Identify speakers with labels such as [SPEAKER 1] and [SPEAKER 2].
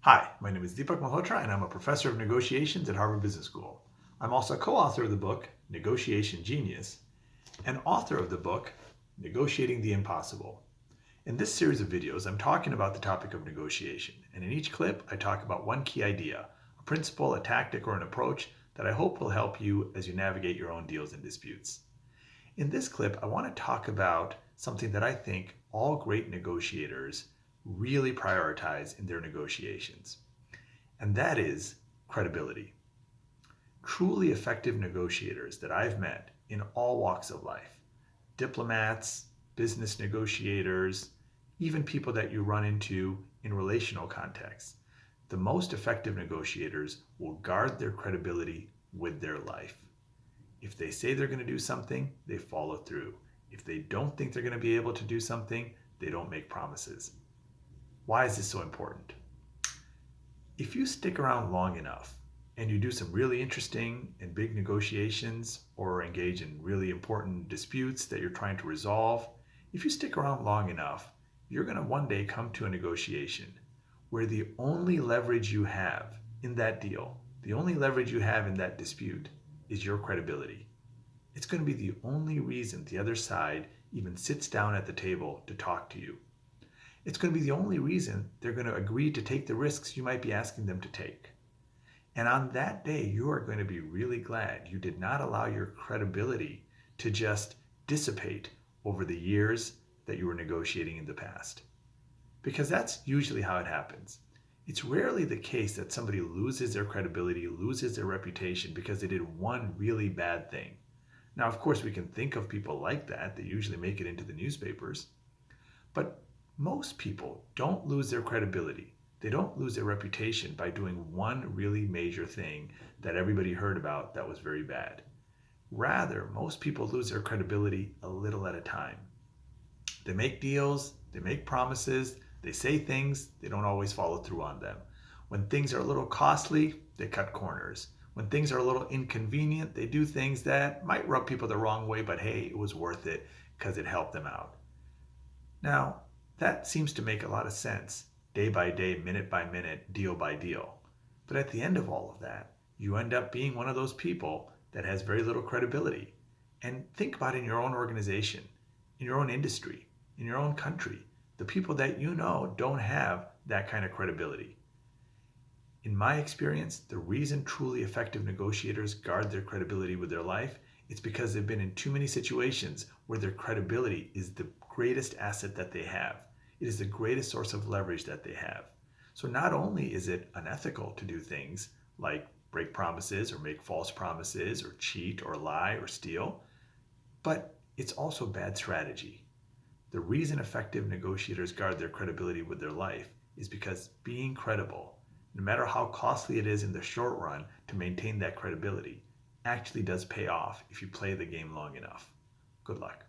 [SPEAKER 1] Hi, my name is Deepak Malhotra, and I'm a professor of negotiations at Harvard Business School. I'm also co-author of the book, Negotiation Genius, and author of the book, Negotiating the Impossible. In this series of videos, I'm talking about the topic of negotiation, and in each clip, I talk about one key idea, a principle, a tactic, or an approach that I hope will help you as you navigate your own deals and disputes. In this clip, I want to talk about something that I think all great negotiators really prioritize in their negotiations, and that is credibility. Truly effective negotiators that I've met in all walks of life, diplomats, business negotiators, even people that you run into in relational contexts, the most effective negotiators will guard their credibility with their life. If they say they're going to do something, they follow through. If they don't think they're going to be able to do something, they don't make promises. Why is this so important? If you stick around long enough and you do some really interesting and big negotiations or engage in really important disputes that you're trying to resolve, if you stick around long enough, you're going to one day come to a negotiation where the only leverage you have in that deal, the only leverage you have in that dispute is your credibility. It's going to be the only reason the other side even sits down at the table to talk to you. It's going to be the only reason they're going to agree to take the risks you might be asking them to take. And on that day, you are going to be really glad you did not allow your credibility to just dissipate over the years that you were negotiating in the past. Because that's usually how it happens. It's rarely the case that somebody loses their credibility, loses their reputation because they did one really bad thing. Now, of course, we can think of people like that. They usually make it into the newspapers. But most people don't lose their credibility. They don't lose their reputation by doing one really major thing that everybody heard about that was very bad. Rather, most people lose their credibility a little at a time. They make deals, they make promises, they say things, they don't always follow through on them. When things are a little costly, they cut corners. When things are a little inconvenient, they do things that might rub people the wrong way, but hey, it was worth it because it helped them out. Now, that seems to make a lot of sense, day by day, minute by minute, deal by deal. But at the end of all of that, you end up being one of those people that has very little credibility. And think about it in your own organization, in your own industry, in your own country. The people that you know don't have that kind of credibility. In my experience, the reason truly effective negotiators guard their credibility with their life is because they've been in too many situations where their credibility is the greatest asset that they have. It is the greatest source of leverage that they have. So not only is it unethical to do things like break promises or make false promises or cheat or lie or steal, but it's also bad strategy. The reason effective negotiators guard their credibility with their life is because being credible, no matter how costly it is in the short run to maintain that credibility, actually does pay off if you play the game long enough. Good luck.